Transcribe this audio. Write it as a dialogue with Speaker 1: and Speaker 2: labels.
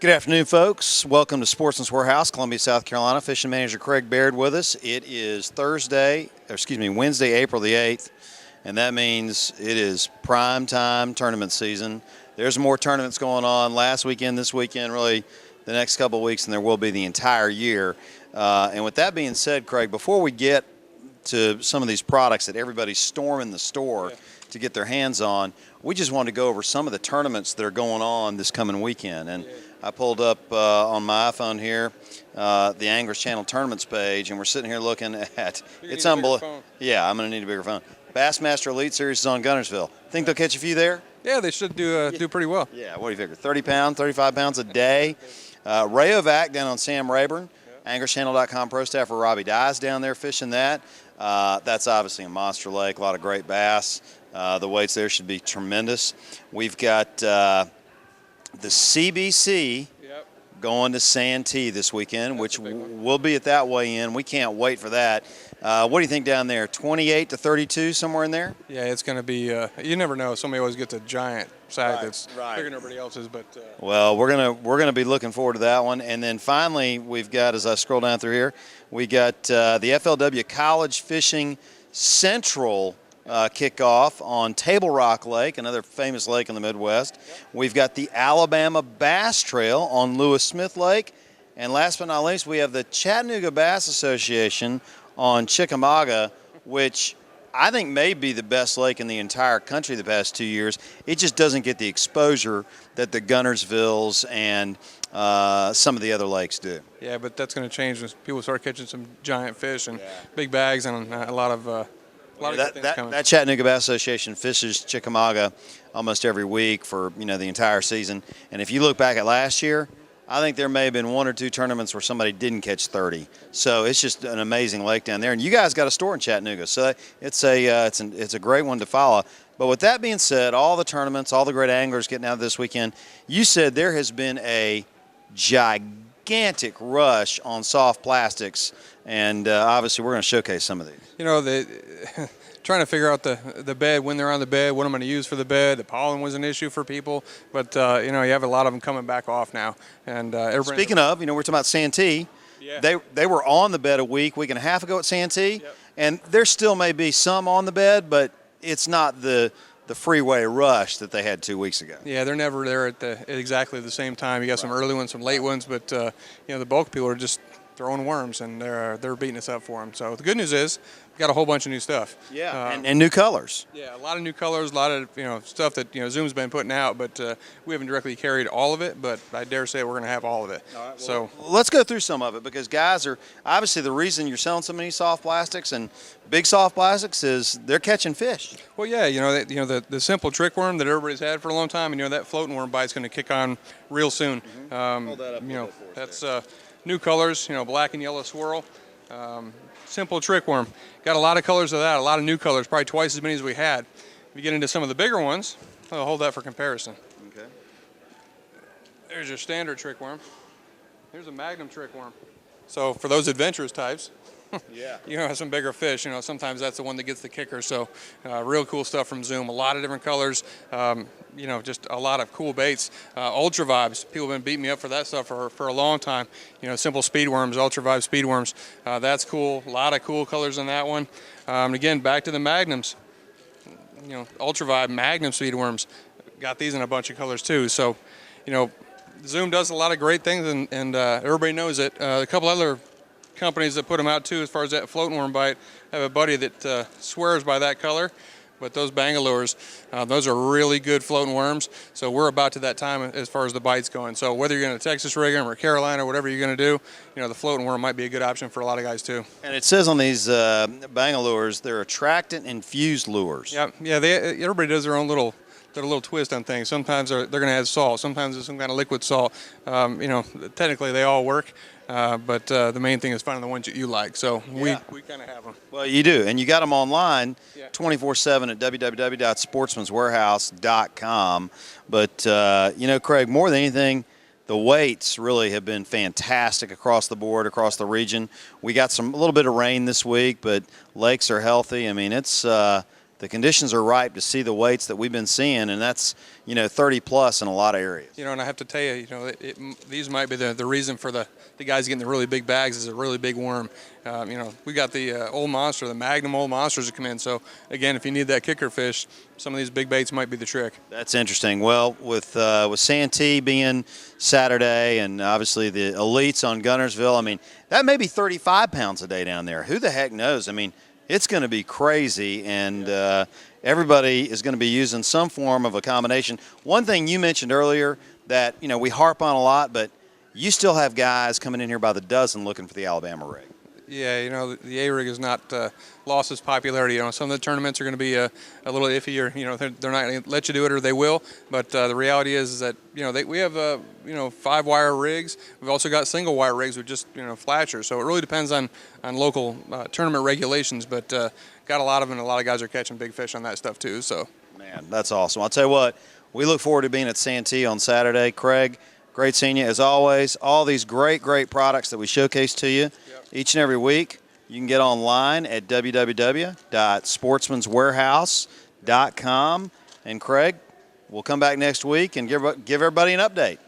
Speaker 1: Good afternoon, folks. Welcome to Sportsman's Warehouse, Columbia, South Carolina. Fishing Manager Craig Baird with us. It is Wednesday, April the 8th, and that means it is prime time tournament season. There's more tournaments going on last weekend, this weekend, really the next couple of weeks, and there will be the entire year. And with that being said, Craig, before we get to some of these products that everybody's storming the store to get their hands on, we just wanted to go over some of the tournaments that are going on this coming weekend. And I pulled up on my iPhone here the Anglers Channel Tournaments page, and we're sitting here looking at it's unbelievable. Yeah, I'm going to need a bigger phone. Bassmaster Elite Series is on Gunerterville. Think they'll catch a few there?
Speaker 2: Yeah, they should do pretty well.
Speaker 1: Yeah, what do you figure? 30 pounds, 35 pounds a day. Rayovac down on Sam Rayburn. AnglersChannel.com pro staffer Robbie Dye's down there fishing that. That's obviously a monster lake, a lot of great bass. The weights there should be tremendous. We've got the CBC going to Santee this weekend, which we'll be at that weigh-in. We can't wait for that. What do you think down there? 28 to 32, somewhere in there?
Speaker 2: Yeah, it's going to be. You never know. Somebody always gets a giant sack that's bigger than everybody else's. But
Speaker 1: well, we're gonna be looking forward to that one. And then finally, we've got, as I scroll down through here, we got the FLW College Fishing Central kickoff on Table Rock Lake, another famous lake in the Midwest. We've got the Alabama Bass Trail on Lewis Smith Lake. And last but not least, we have the Chattanooga Bass Association on Chickamauga, which I think may be the best lake in the entire country the past 2 years. It just doesn't get the exposure that the Gunertervilles and some of the other lakes do.
Speaker 2: Yeah, but that's going to change when people start catching some giant fish and big bags and a lot of good things coming.
Speaker 1: That Chattanooga Bass Association fishes Chickamauga almost every week for the entire season. And if you look back at last year, I think there may have been one or two tournaments where somebody didn't catch 30. So it's just an amazing lake down there. And you guys got a store in Chattanooga, so it's a great one to follow. But with that being said, all the tournaments, all the great anglers getting out this weekend, you said there has been a gigantic rush on soft plastics, and obviously we're going to showcase some of these.
Speaker 2: You know, trying to figure out the bed, when they're on the bed, what I'm going to use for the bed. The pollen was an issue for people, but you have a lot of them coming back off now. And
Speaker 1: speaking of, we're talking about Santee. Yeah. They were on the bed a week and a half ago at Santee, and there still may be some on the bed, but it's not the freeway rush that they had 2 weeks ago.
Speaker 2: Yeah, they're never there at exactly the same time. You got some early ones, some late ones, but the bulk of people are just throwing worms, and they're beating us up for them. So the good news is we've got a whole bunch of new stuff.
Speaker 1: Yeah, and new colors.
Speaker 2: Yeah, a lot of new colors, a lot of stuff that Zoom's been putting out, but we haven't directly carried all of it. But I dare say we're going to have all of it.
Speaker 1: All right, well, so let's go through some of it, because guys are obviously the reason you're selling so many soft plastics and big soft plastics is they're catching fish.
Speaker 2: Well, yeah, the simple trick worm that everybody's had for a long time, and that floating worm bite's going to kick on real soon.
Speaker 1: Hold that up
Speaker 2: that's new colors, black and yellow swirl. Simple trick worm. Got a lot of colors of that, a lot of new colors, probably twice as many as we had. If you get into some of the bigger ones, I'll hold that for comparison.
Speaker 1: Okay.
Speaker 2: There's your standard trick worm. Here's a magnum trick worm. So for those adventurous types, have some bigger fish. Sometimes that's the one that gets the kicker. So real cool stuff from Zoom. A lot of different colors. Just a lot of cool baits. Ultra Vibes. People have been beating me up for that stuff for a long time. Simple speed worms, Ultra Vibe speed worms. That's cool. A lot of cool colors in that one. And again, back to the magnums. Ultra Vibe magnum speed worms. Got these in a bunch of colors too. So, Zoom does a lot of great things, and everybody knows it. A couple other companies that put them out too, as far as that floating worm bite. I have a buddy that swears by that color, but those Bangalores, those are really good floating worms. So we're about to that time as far as the bites going. So whether you're going to Texas rig them or Carolina or whatever you're going to do, the floating worm might be a good option for a lot of guys too.
Speaker 1: And it says on these Bangalores, they're attractant infused lures.
Speaker 2: Yeah. Everybody does their own little twist on things. Sometimes they're going to add salt. Sometimes there's some kind of liquid salt. Technically they all work. But the main thing is finding the ones that you like. So we kind of have them.
Speaker 1: Well, you do. And you got them online 24/7 at www.sportsmanswarehouse.com. But, Craig, more than anything, the weights really have been fantastic across the board, across the region. We got a little bit of rain this week, but lakes are healthy. I mean, the conditions are ripe to see the weights that we've been seeing, and that's 30 plus in a lot of areas.
Speaker 2: And I have to tell you, these might be the reason for the guys getting the really big bags is a really big worm. We got the old monster, the Magnum old monsters that come in. So again, if you need that kicker fish, some of these big baits might be the trick.
Speaker 1: That's interesting. Well, with Santee being Saturday and obviously the elites on Gunerterville, I mean, that may be 35 pounds a day down there. Who the heck knows? I mean, it's going to be crazy, and everybody is going to be using some form of a combination. One thing you mentioned earlier that we harp on a lot, but you still have guys coming in here by the dozen looking for the Alabama rig.
Speaker 2: Yeah, the A-rig has not lost its popularity. Some of the tournaments are going to be a little iffy, or they're not going to let you do it, or they will. But the reality is that we have 5-wire rigs. We've also got single-wire rigs with just flashers. So it really depends on local tournament regulations. But got a lot of them, and a lot of guys are catching big fish on that stuff too. So
Speaker 1: man, that's awesome. I'll tell you what, we look forward to being at Santee on Saturday. Craig, great seeing you as always. All these great products that we showcase to you each and every week. You can get online at www.sportsmanswarehouse.com. And Craig, we'll come back next week and give everybody an update.